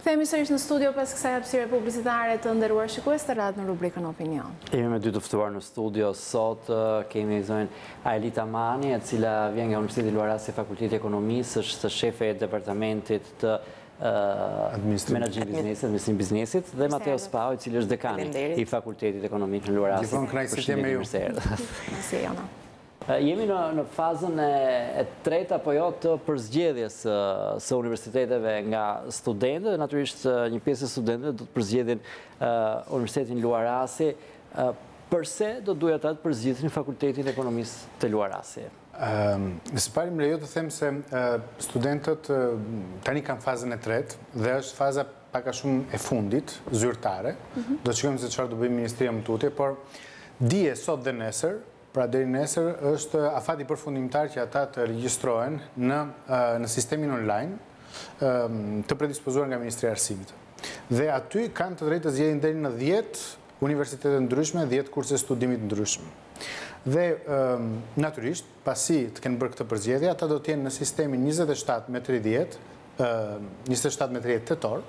Kthehemi sërish në studio pas kësaj hapësire publicitare të nderuar shikues të radhë në rubrikën Opinion. Jemi me dy të ftuar në studio sot, kemi zonë Aelita Mani, e cila vjen nga Universiteti Luarasi Fakulteti Ekonomisë, është shefe e departamentit të Menaxhim Biznesit, dhe Mateo Spau, i cili është dekani i Fakultetit Ekonomik në Luarasi. Gjithmonë kënaqësi me ju. Nëse jona. Jemi në fazën e tretë apo jo të përzgjedhjes së universiteteve nga studentët, dhe natyrisht një pjesë e studentëve do të përzgjedhin Universitetin Luarasi. Përse do duhet ata të përzgjedhin Fakultetin e Ekonomisë të Luarasi? Së pari më lejo të them se studentët tani kanë fazën e tretë dhe është faza pak a shumë e fundit, zyrtare. Do të shikojmë se çfarë do bëjë Ministria më tutje, por dije sot dhe nesër, pra deri nesër, është afati përfundimtar që ata të regjistrohen në sistemin online të predispozuar nga Ministria e Arsimit. Dhe aty kanë të drejtë të zgjedhin deri në 10 universitete ndryshme, 10 kurse studimit ndryshme. Dhe natyrisht, pasi të kenë bërë këtë përzgjedhje, ata do të jenë në sistemin 27/30, 27/30 tetor,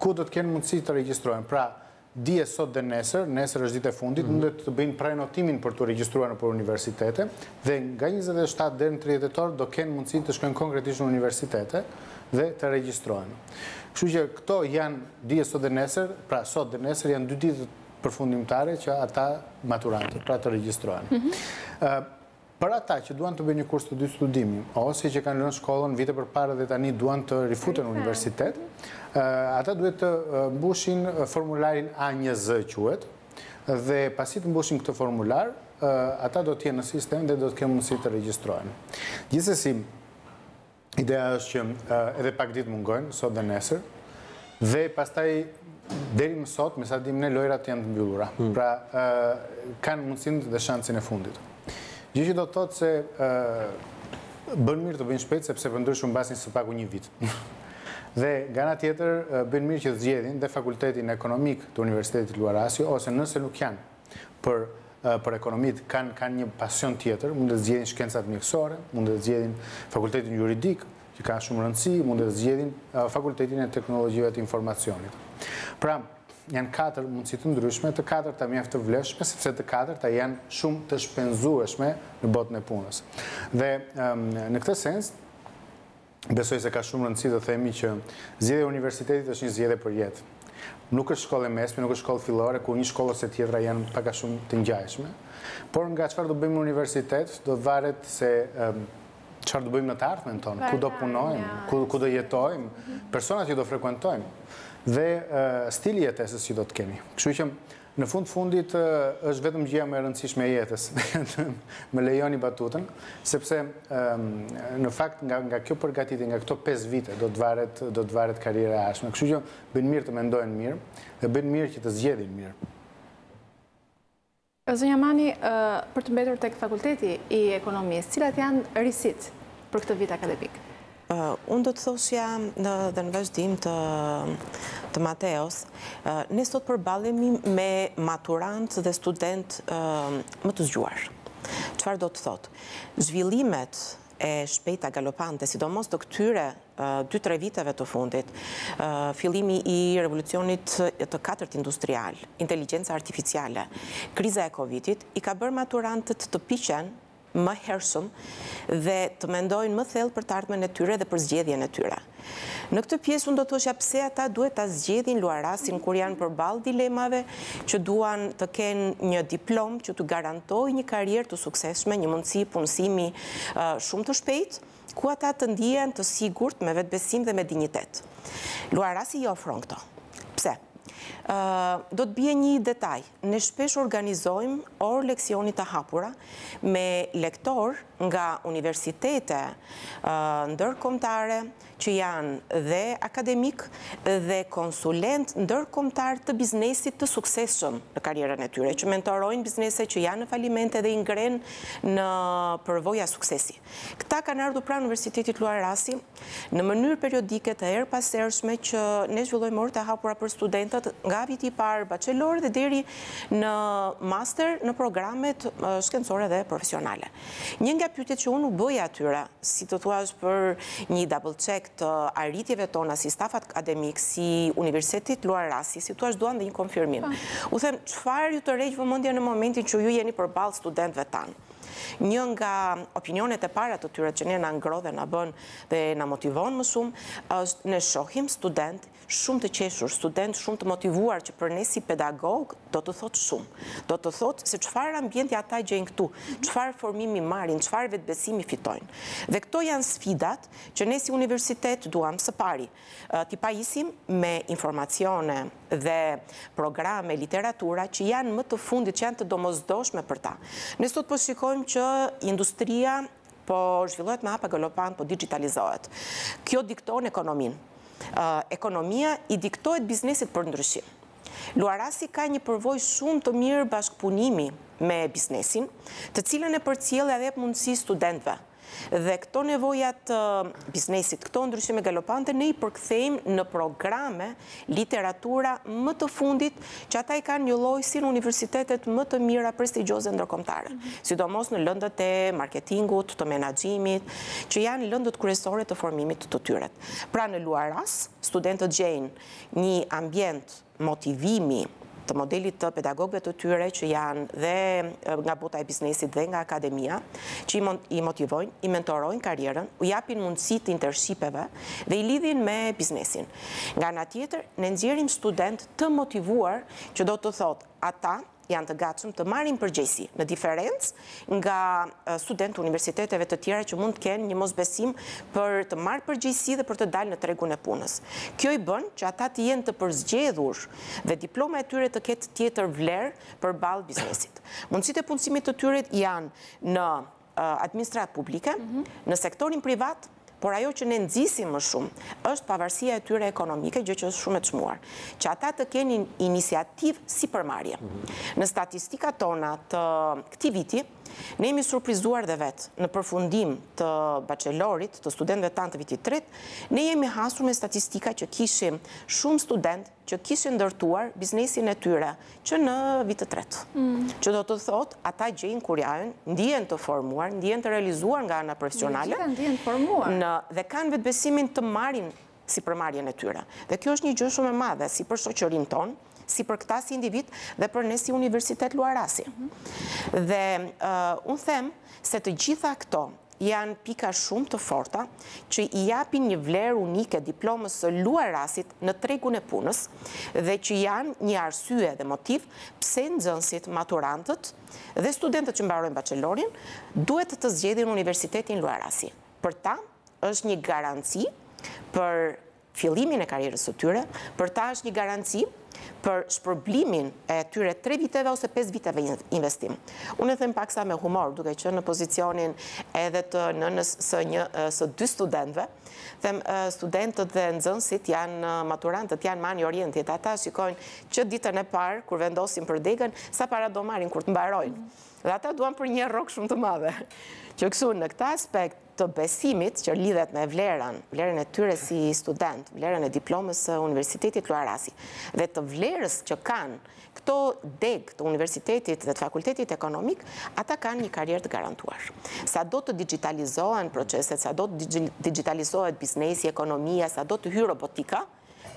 ku do të kenë mundësi të regjistrohen. Pra, dije sot dhe nesër është ditë e fundit, mundet të bëjnë prenotimin për të regjistruar nëpër universitete, dhe nga 27 deri në 30 tetor do kenë mundësi të shkojnë konkretisht në universitete dhe të regjistrohen. Kështu që këto janë dije sot dhe nesër, pra sot dhe nesër janë 2 ditë përfundimtare që ata maturantët pra të regjistrohen. Për ata që duan të bëjnë një kurs të dy studimi, ose që kanë lënë shkollën vite përpara dhe tani duan të rifuten në universitet, ata duhet të mbushin formularin A1Z quhet, dhe pasi të mbushin këtë formular, ata do të jenë në sistem dhe do të kenë mundësi të regjistrohen. Gjithsesi, ideja është që edhe pak ditë mungojnë, sot dhe nesër, dhe pastaj deri më sot, me sa dim ne, lojrat janë të mbyllura. Pra, kanë mundësinë dhe shansin e fundit. Gjë që do të thotë se bën mirë të bëjnë shpejt, sepse për ndryshe mbasin së paku një vit. Dhe nga ana tjetër, bën mirë që të zgjedhin dhe Fakultetin Ekonomik të Universitetit Luarasi, ose nëse nuk janë për ekonomit, kanë një pasion tjetër, mund të zgjedhin shkencat mjekësore, mund të zgjedhin Fakultetin Juridik, që ka shumë rëndësi, mund të zgjedhin Fakultetin e Teknologjive të Informacionit. Pra, janë 4 mundësi të ndryshme, të 4 mjaft të vlefshme, sepse të 4 janë shumë të shpenzueshme në botën e punës. Dhe në këtë sens, besoj se ka shumë rëndësi të themi që zgjedhja e universitetit është një zgjedhje për jetë. Nuk është shkollë e mesme, nuk është shkollë fillore, ku një shkollë ose tjetra janë pak a shumë të ngjashme, por nga çfarë do bëjmë në universitet, do varet se çfarë do bëjmë në të ardhmen tonë, ku do punojmë, ku do jetojmë, personat që do frekuentojmë, dhe stili jetesës që do të kemi. Kështu që në fundit është vetëm gjëja më e rëndësishme e jetës. Më lejoni batutën, sepse në fakt nga kjo përgatitje, nga këto 5 vite do të varet karriera e ardhshme. Kështu që bën mirë të mendojnë mirë dhe bën mirë që të zgjedhin mirë. Zonja Mani, për të mbetur tek Fakulteti i Ekonomisë, cilat janë risit për këtë vit akademik? Unë do të thoshja dhe në vazhdim të Mateos, ne sot përballemi me maturant dhe student më të zgjuar. Çfarë do të thotë? Zhvillimet e shpejta galopante, sidomos të këtyre 2-3 viteve të fundit, fillimi i revolucionit të 4 industrial, inteligjenca artificiale, kriza e Covidit, i ka bërë maturantët të piqen më hershëm dhe të mendojnë më thellë për të ardhmen e tyre dhe për zgjedhjen e tyre. Në këtë pjesë unë do të thoshja pse ata duhet ta zgjedhin Luarasin kur janë përballë dilemave që duan të kenë një diplomë që t'u garantojë një karrierë të suksesshme, një mundësi punësimi shumë të shpejtë, ku ata të ndihen të sigurt, me vetbesim dhe me dinjitet. Luarasi i ofron këto. Pse? Do të bie një detaj. Ne shpesh organizojmë orë leksioni të hapura me lektor nga universitete ndërkombëtare që janë dhe akademik dhe konsulent ndërkombëtar të biznesit të suksesshëm në karrierën e tyre, që mentorojnë biznese që janë në falimente dhe i ngren në përvoja suksesi. Këta kanë ardhur pranë Universitetit Luarasi në mënyrë periodike të erëpashershme që ne zhvillojmë orë të hapura për studentët nga viti i parë bachelor dhe deri në master në programet shkencore dhe profesionale. Një nga dyja pyetje që unë u bëja atyre, si të thuash për një double check të arritjeve tona si staf akademik, si Universitetit Luar Rasi, si thuash duan dhe një konfirmim. U them, çfarë ju të rreq vëmendje në momentin që ju jeni përballë studentëve tanë? Një nga opinionet e para të tyre që ne na ngro dhe na bën dhe na motivon më shumë, është ne shohim student shumë të qeshur, student shumë të motivuar që për ne si pedagog do të thotë shumë. Do të thotë se çfarë ambienti ata gjejnë këtu, çfarë formimi marrin, çfarë vetbesimi fitojnë. Dhe këto janë sfidat që ne si universitet duam së pari t'i pajisim me informacione dhe programe, literatura që janë më të fundit, që janë të domosdoshme për ta. Ne sot po shikojmë që industria po zhvillohet me hapa galopant, po digitalizohet. Kjo dikton ekonominë. Ekonomia i diktohet biznesit për ndryshim. Luar Rasi ka një përvojë shumë të mirë bashkëpunimi me biznesin, të cilën e përcjell edhe jep mundësi studentëve. Dhe këto nevojat biznesit, këto ndryshime galopante, ne i përkthejmë në programe, literatura më të fundit që ata i kanë një lloj si në universitetet më të mira prestigjioze ndërkombëtare, sidomos në lëndët e marketingut, të menaxhimit, që janë lëndët kryesore të formimit të tyre. Pra në Luar Ras, studentët gjejnë një ambient motivimi të modelit të pedagogëve të tyre që janë dhe nga bota e biznesit dhe nga akademia, që i motivojnë, i mentorojnë karrierën, u japin mundësi të internshipeve dhe i lidhin me biznesin. Nga ana tjetër, ne nxjerrim student të motivuar që do të thotë ata janë të gatshëm të marrin përgjegjësi, në diferencë nga studentë universiteteve të tjera që mund të kenë një mosbesim për të marrë përgjegjësi dhe për të dalë në tregun e punës. Kjo i bën që ata të jenë të përzgjedhur dhe diploma e tyre të ketë tjetër vlerë përballë biznesit. Mundësitë e punësimit të tyre janë në administratë publike, në sektorin privat, por ajo që ne nxisim më shumë është pavarësia e tyre ekonomike, gjë që është shumë e çmuar, që ata të kenë iniciativë si përmarrje. Në statistikat tona të këtij viti, ne jemi surprizuar dhe vetë në përfundim të bachelorit, të studentëve tanë të vitit tretë, ne jemi hasur me statistika që kishim shumë studentë që kishin ndërtuar biznesin e tyre që në vit të tretë. Që do të thotë, ata gjejnë kur janë, ndihen të formuar, ndihen të realizuar nga ana profesionale, dhe kanë vetbesimin të marrin si përmarrjen e tyre. Dhe kjo është një gjë shumë e madhe si për shoqërinë tonë, si për këta si individ dhe për ne si Universitet Luar Rasi. Dhe unë them se të gjitha këto janë pika shumë të forta që i japin një vlerë unike diplomës së Luar Rasit në tregun e punës dhe që janë një arsye dhe motiv pse nxënësit, maturantët dhe studentët që mbarojnë bachelorin duhet të zgjedhin Universitetin Luar Rasi. Për ta është një garanci për fillimin e karrierës së tyre, për ta është një garanci për shpërblimin e tyre 3 viteve ose 5 viteve investim. Unë e them paksa me humor, duke qenë në pozicionin edhe të nënës së 2 studentëve, them studentët dhe nxënësit janë maturantët, janë Mani Orientit, ata shikojnë që ditën e parë, kur vendosin për degën, sa para do marrin kur të mbarojnë. Dhe ata duan për një rrok shumë të madhe. Që kështu në këtë aspekt të besimit që lidhet me vlerën e tyre si student, vlerën e diplomës së Universitetit Luar Rasi, dhe të vlerës që kanë këto deg të universitetit dhe të fakultetit ekonomik, ata kanë një karrierë të garantuar. Sa do të digitalizohen proceset, sa do të digitalizohet biznesi, ekonomia, sa do të hyjë robotika,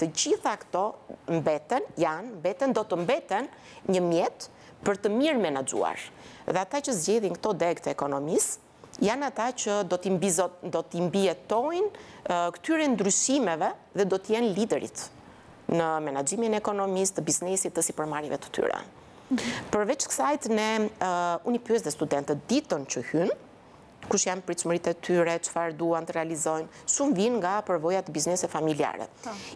të gjitha këto do të mbeten një mjet për të mirë menaxhuar. Dhe ata që zgjedhin këto deg të ekonomisë, janë ata që do t'i mbijetojnë këtyre ndryshimeve dhe do t'jenë liderit në menaxhimin e ekonomisë, të biznesit, të sipërmarrjeve të tyre. Përveç kësajt, unë i pyes dhe studentët ditën që hynë, kush janë pritshmëritë e tyre, çfarë duan të realizojnë, shumë vinë nga përvojat të biznese familjare.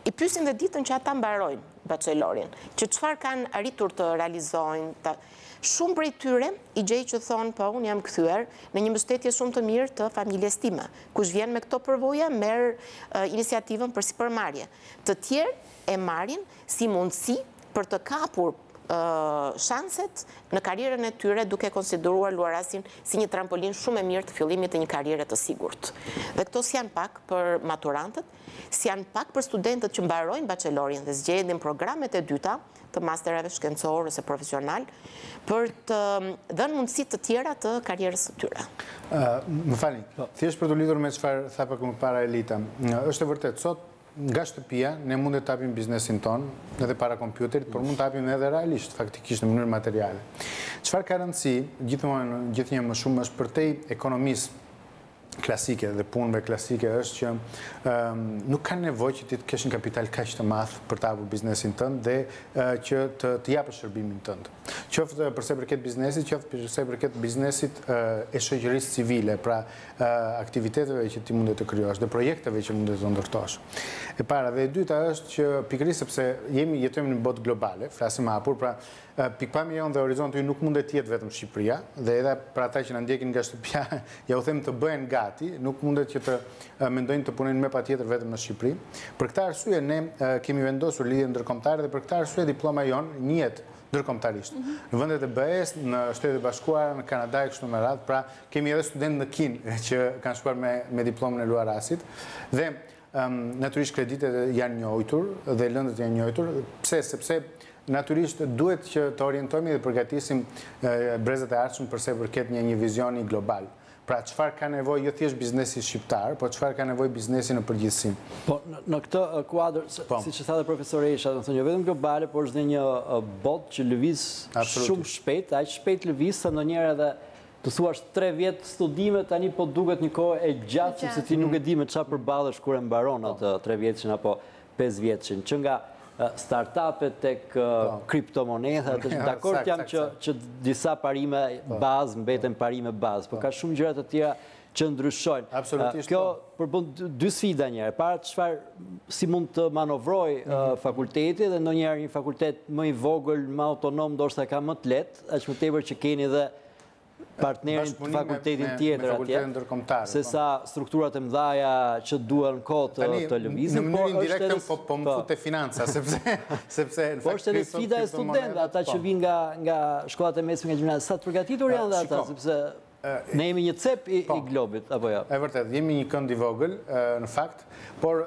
I pyesin dhe ditën që ata mbarojnë bachelorin, që çfarë kanë arritur të realizojnë. Shumë prej tyre i gjej që thonë, po, unë jam kthyer në një mbështetje shumë të mirë të familjes time. Kush vjen me këto përvoja, merr iniciativën për sipërmarrje. Të tjerë e marrin si mundësi për të kapur shanset në karrierën e tyre duke konsideruar Luar Rasin si një trampolin shumë e mirë të fillimit të një karriere të sigurt. Dhe këto s'janë pak për maturantët, s'janë pak për studentët që mbarojnë bachelorin dhe zgjedhin programet e dyta të masterave shkencore ose profesional, për të dhënë mundësi të tjera të karrierës së tyre. Më falni, thjesht për të lidhur me çfarë tha pak më para Elita. Është e vërtet, sot nga shtëpia ne mund të hapim biznesin ton edhe para kompjuterit, por mund të hapim edhe realisht, faktikisht në mënyrë materiale. Çfarë ka rëndësi, gjithnjë më shumë është për te ekonomisë klasike dhe punëve klasike është që nuk ka nevojë që ti të kesh një kapital kaq të madh për të hapur biznesin tënd dhe që të japësh shërbimin tënd. Qoftë përse përket biznesit, qoftë përse përket biznesit e shoqërisë civile, pra aktiviteteve që ti mundet të krijosh dhe projekteve që mundet të ndërtosh. E para dhe e dyta është që pikërisht sepse jetojmë në një botë globale, flasim hapur, pra pikpamja jonë dhe horizonti nuk mundet të jetë vetëm Shqipëria, dhe edhe për ata që na ndjekin nga shtëpia, ja u them të bëhen gati, nuk mundet që të mendojnë të punojnë me patjetër vetëm në Shqipëri. Për këtë arsye ne kemi vendosur lidhje ndërkombëtare dhe për këtë arsye diploma jonë njihet ndërkombëtarisht. Në vendet e BE-s, në Shtetet e Bashkuara, në Kanada e kështu me radhë, pra kemi edhe studentë në Kinë që kanë shkuar me diplomën e Luarasit dhe natyrisht kreditet janë njohur dhe lëndët janë njohur. Pse? Sepse natyrisht duhet që të orientojmë dhe përgatisim brezat e ardhshëm përse përket një vizioni global. Pra, çfarë ka nevojë jo thjesht biznesi shqiptar, po çfarë ka nevojë biznesi në përgjithësi. Po, në këtë kuadër, siç e tha dhe profesori Esha, do të thonë jo vetëm globale, por është një botë që lëviz shumë shpejt, aq shpejt lëviz sa ndonjëherë edhe të thuash 3 vjet studime tani po duket një kohë e gjatë sepse ti nuk e di me çfarë përballesh kur e mbaron atë 3 vjetëshin apo 5 vjetëshin. Që nga startupet tek kriptomonedhat, dakord jam që disa parime bazë mbeten parime bazë, por ka shumë gjëra të tjera që ndryshojnë. Absolutisht. Kjo përbën 2 sfida njëherë. Para si mund të manovroj fakulteti dhe ndonjëherë një fakultet më i vogël, më autonom, ndoshta ka më të lehtë, aq më tepër që keni dhe partnerin të fakultetin tjetër atje, se sa strukturat e mdhaja që duan kohë të lëvizin. Në mënyrë indirekte po më fut te financa, sepse po është edhe sfida e studentëve, ata që vinë nga shkollat e mesme nga gjimnazia, sa të përgatitur janë dhe ata, sepse ne jemi një cep i globit, apo jo? E vërtet, jemi një kënd i vogël, në fakt, por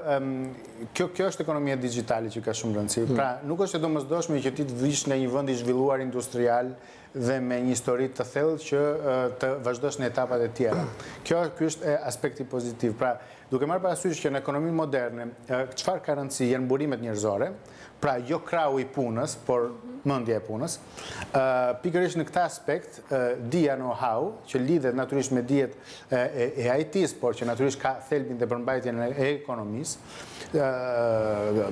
kjo është ekonomia digjitale që ka shumë rëndësi. Pra, nuk është e domosdoshme që ti të vish nga një vend i zhvilluar industrial dhe me një histori të thellë që të vazhdosh në etapat e tjera. Ky është aspekti pozitiv. Pra, duke marrë parasysh që në ekonominë moderne, çfarë ka rëndësi janë burimet njerëzore, pra jo krau i punës, por mendja e punës. Pikërisht në këtë aspekt, dia know-how, që lidhet natyrisht me dijet e IT-s, por që natyrisht ka thelbin dhe përmbajtjen e ekonomisë,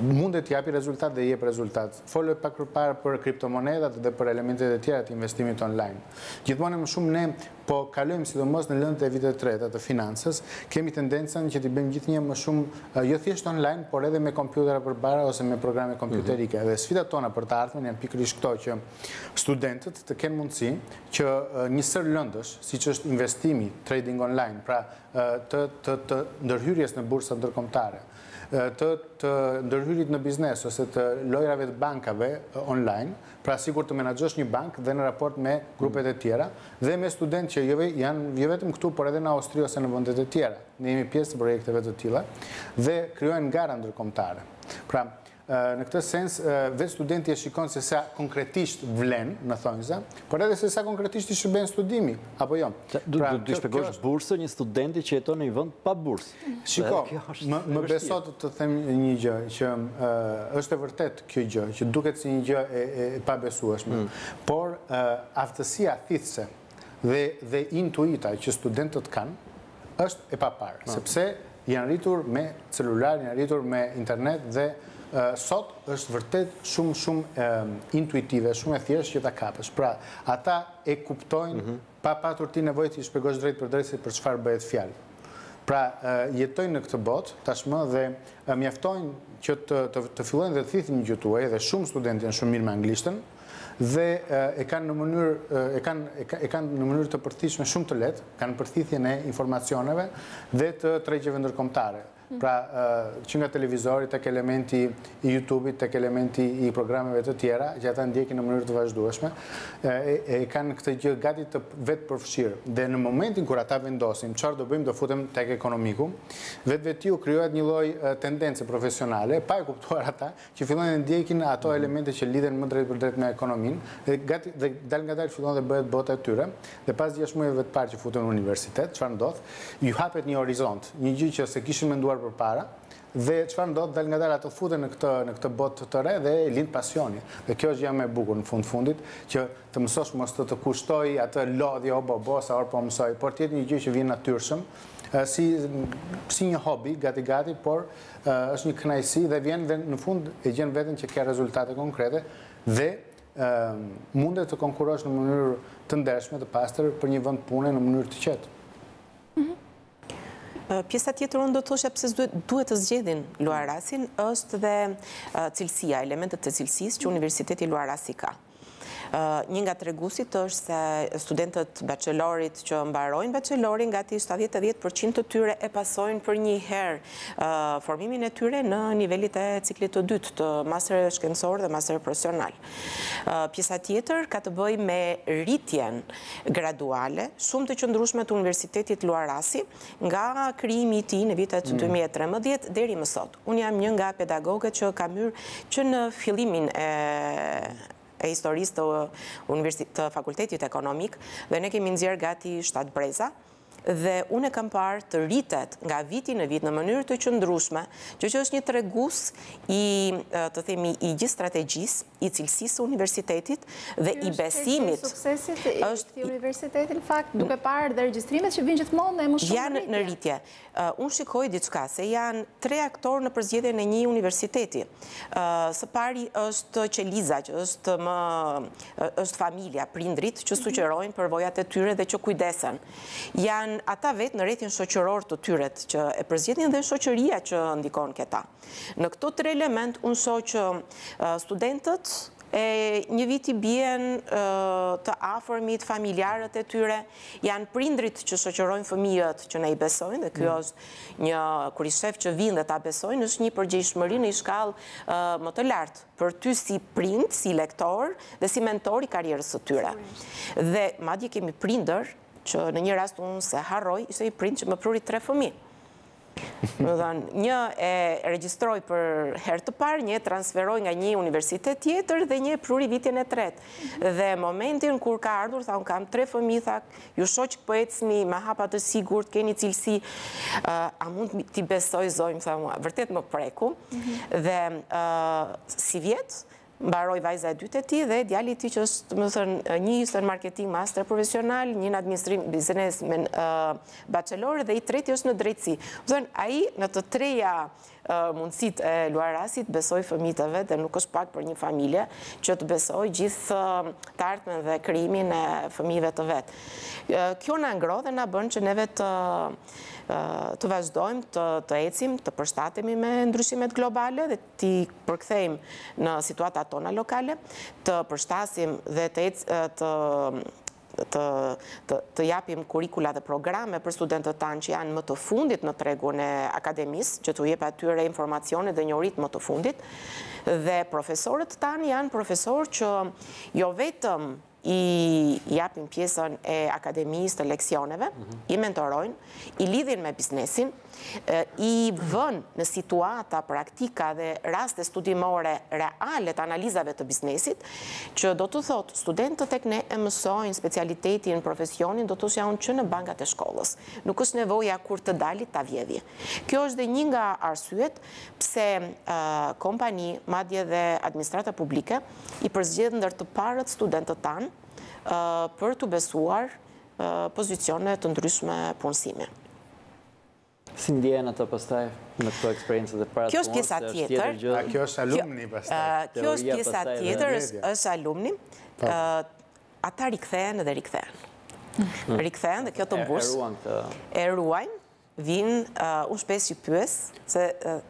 mundet të japi rezultat dhe jep rezultat. Folë pak përpara për kriptomonedat dhe për elementet e tjera të investimit online. Gjithmonë më shumë ne po kalojmë sidomos në lëndët e vitit të treta të financës, kemi tendencën që t'i bëjmë gjithnjë më shumë jo thjesht online, por edhe me kompjutera përpara ose me programe kompjuterike. Dhe sfidat tona për të ardhmen janë pikërisht këto që studentët të kenë mundësi që një sër lëndësh, siç është investimi, trading online, pra të ndërhyrjes në bursa ndërkombëtare, të ndërhyrit në biznes ose të lojrave të bankave online, pra sikur të menaxhosh një bank dhe në raport me grupet e tjera dhe me studentë që janë jo vetëm këtu, por edhe në Austri ose në vendet e tjera. Ne jemi pjesë të projekteve të tilla dhe krijojnë gara ndërkombëtare. Pra, në këtë sens, vetë studenti e shikon se sa konkretisht vlen në thonjza, por edhe se sa konkretisht i shërben studimi, apo jo. Du shpjegosh bursën një studenti që jeton në një vend pa bursë. Shiko, më beso të them një gjë, që është e vërtet kjo gjë, që duket si një gjë e pabesueshme, por aftësia thithse dhe intuita që studentët kanë, është e paparë, sepse janë rritur me celular, janë rritur me internet dhe sot është vërtet shumë intuitive, shumë e thjeshtë që ta kapësh. Pra, ata e kuptojnë pa patur ti nevojë të i shpjegosh drejt për drejt se për çfarë bëhet fjalë. Pra, jetojnë në këtë botë tashmë dhe mjaftojnë që të fillojnë dhe të thithin një gjuhë tuaj dhe shumë studentë janë shumë mirë me anglishtën dhe e kanë në mënyrë të përthishme shumë të lehtë, kanë përthithjen e informacioneve dhe të tregjeve ndërkombëtare. Pra që nga televizori, tek elementi i YouTube-it, tek elementi i programeve të tjera, që ata ndjekin në mënyrë të vazhdueshme, e kanë këtë gjë gati të vetë përfshirë. Dhe në momentin kur ata vendosin, çfarë do bëjmë, do futem tek ekonomiku, vetveti u krijohet një lloj tendence profesionale, pa e kuptuar ata, që fillojnë të ndjekin ato elemente që lidhen më drejt për drejt me ekonominë, dhe dal nga dal fillon dhe bëhet bota e tyre, dhe pas 6 muajve të parë që futen në universitet, çfarë ndodh? Ju hapet një horizont, një gjë që se kishin menduar përpara, dhe çfarë ndodh, dal nga dal ato futen në këtë botë të re dhe lind pasioni. Dhe kjo është gjë më e bukur në fundit, që të mësosh mos të kushtoj atë lodhje o bobo sa orë po mësoj, por të jetë një gjë që vjen natyrshëm, si një hobi, gati, por është një kënaqësi dhe vjen dhe në fund e gjen veten që ka rezultate konkrete dhe mundet të konkurosh në mënyrë të ndershme, të pastër për një vend pune në mënyrë të qetë. Pjesa tjetër unë do të thosha pse duhet të zgjedhin Luarasin është dhe cilësia, elementet të cilësisë që Universiteti Luarasi ka. Një nga treguesit është se studentët bachelorit që mbarojnë bachelorin, gati 70-80% të tyre e pasojnë për një herë formimin e tyre në nivelit e ciklit të dytë të master shkencor dhe master profesional. Pjesa tjetër ka të bëjë me rritjen graduale, shumë të qëndrueshme të Universitetit Luarasi, nga krijimi i tij në vitet 2013 deri më sot. Unë jam një nga pedagogët që kam hyrë që në fillimin e historisë të Fakultetit Ekonomik, dhe ne kemi nxjerrë gati 7 breza, dhe unë e kam parë të rritet nga viti në vit në mënyrë të qëndrueshme, që është një tregues i, të themi, i gjithë strategjisë, i cilësisë së universitetit dhe i besimit. Është suksesit i universitetit, në fakt, duke parë dhe regjistrimet që vijnë gjithmonë dhe më shumë janë në rritje. Unë shikoj diçka se janë 3 aktorë në përzgjedhjen e një universiteti. Së pari është qeliza, që është familja, prindrit që sugjerojnë përvojat e tyre dhe që kujdesen. Janë ata vetë në rrethin shoqëror të tyret që e përzgjedhin dhe shoqëria që ndikon këta. Në këto 3 element unë shoh që studentët e një viti bien të afërmit, familjarët e tyre, janë prindrit që shoqërojnë fëmijët që ne i besojnë, dhe kjo është një, kur i shef që vinë dhe ta besojnë, është një përgjegjshmëri në një shkallë më të lartë për ty si prind, si lektor dhe si mentor i karrierës së tyre. Dhe madje kemi prindër që në një rast unë se harroj, ishte i prind që më pruri 3 fëmijë. Një e regjistroj për herë të parë, një e transferoj nga një universitet tjetër dhe një e pruri vitin e 3. Dhe momentin kur ka ardhur, tha unë kam 3 fëmijë, tha ju shoh që po ecni me hapa të sigurt, keni cilësi, a mund t'i besoj zonjë, tha mua, vërtet më preku. Dhe si vjet mbaroi vajza e dytë e tij dhe djali i tij që është, më thënë, një ishte në marketing master profesional, një në administrim biznes me bachelor dhe i treti është në drejtësi. Më thënë, ai në të treja mundësit e Luarasit besoj fëmijët e vet dhe nuk është pak për një familje që të besoj gjithë të ardhmen dhe krijimin e fëmijëve të vet. Kjo na ngro dhe na bën që neve të vazhdojmë të ecim, të përshtatemi me ndryshimet globale dhe t'i përkthejmë në situatat tona lokale, të përshtasim dhe të japim kurikula dhe programe për studentët tanë që janë më të fundit në tregun e akademisë, që t'u jep atyre informacione dhe njohuritë më të fundit, dhe profesorët tanë janë profesorë që jo vetëm i japin pjesën e akademisë të leksioneve, i mentorojnë, i lidhin me biznesin, i vën në situata, praktika dhe raste studimore reale të analizave të biznesit, që do të thotë studentët tek ne e mësojnë specialitetin, profesionin, do të janë që në bankat e shkollës. Nuk është nevoja kur të dalit ta vjedhje. Kjo është dhe një nga arsyet pse kompani, madje dhe administrata publike, i përzgjedh ndër të parët studentët tanë për të besuar pozicione të ndryshme punësimi. Si ndjen ato pastaj me këto eksperiencë dhe para të punës? Kjo është pjesa tjetër. Kjo është alumni pastaj. Kjo është pjesa tjetër, është alumni. Ata rikthehen dhe rikthehen. Rikthehen dhe kjo të mbush. E ruajnë. Vinë, unë shpesh i pyes, se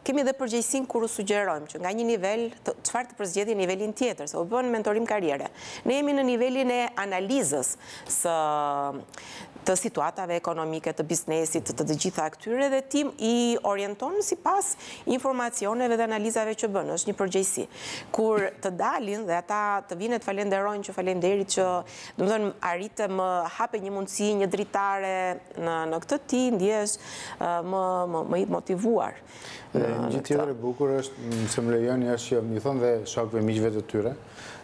kemi dhe përgjegjësinë kur u sugjerojmë që nga një nivel, çfarë të përzgjedhje nivelin tjetër, se u bën mentorim karriere. Ne jemi në nivelin e analizës të situatave ekonomike, të biznesit, të gjitha këtyre, dhe tim i orienton si pas informacioneve dhe analizave që bënë, është një përgjegjësi. Kur të dalin dhe ata të vinë të falenderojnë që falenderit që, do të thënë, arritë më hape një mundësi, një dritare në këtë ti, ndjesh më i motivuar. Një gjithë tjetër e bukur është, se më lejoni, është që mi thonë dhe shokëve miqve të tyre,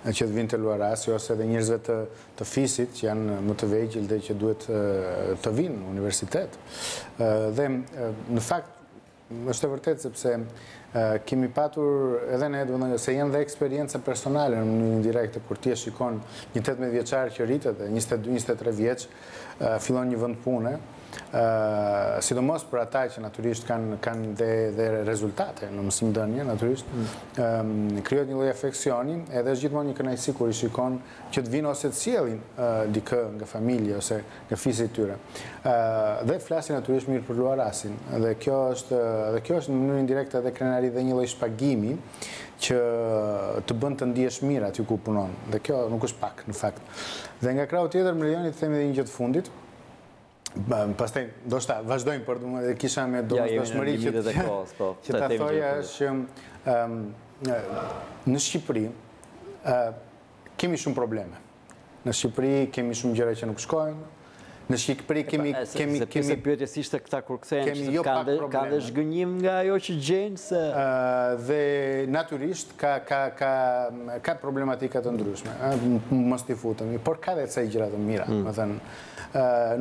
që të vinë të Luarasi, ose dhe njerëzve të fisit, që janë më të vegjël dhe që duhet të vinë në universitet. Dhe, në fakt, është e vërtet, sepse kemi patur edhe ne, se janë dhe eksperiencë personale në një direkte, kur ti e shikon një 18 vjeçar që rritet dhe 22-23 vjeç, fillon një vend pune, sidomos për ata që naturisht kanë dhe rezultate në mësimdhënie, naturisht, krijohet një lloj afeksioni, edhe është gjithmonë një kënaqësi kur i shikon që të vinë ose të sjellin dikë nga familje ose nga fisi i tyre. Dhe flasin naturisht mirë për Luarasin, dhe kjo është në mënyrë indirekte edhe krenari dhe një lloj shpagimi që të bën të ndihesh mirë aty ku punon. Dhe kjo nuk është pak, në fakt. Dhe nga krau tjetër, më lejoni të themi edhe një gjë të fundit. Pastaj, do shta, vazhdojmë, për dhe kisha me domosdoshmëri që ta thoja është që në Shqipëri kemi shumë probleme. Në Shqipëri kemi shumë gjëra që nuk shkojnë. Në Shqipëri kemi... Se pjesë pyetjes ishte këta kur kthehen, ka dhe zhgënjim nga ajo që gjenë se... Dhe naturisht ka problematika të ndryshme, mos t'i futemi, por ka dhe ca gjëra të mira, më thënë.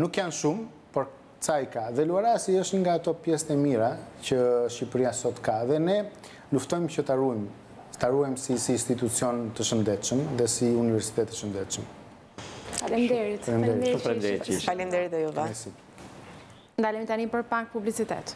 Nuk janë shumë, por ca i ka. Dhe Luarasi është nga ato pjesët e mira që Shqipëria sot ka. Dhe ne luftojmë që ta ruajmë si institucion të shëndetshëm dhe si universitet të shëndetshëm. Faleminderit. Faleminderit dhe juve. Ndalemi tani për pak publicitet.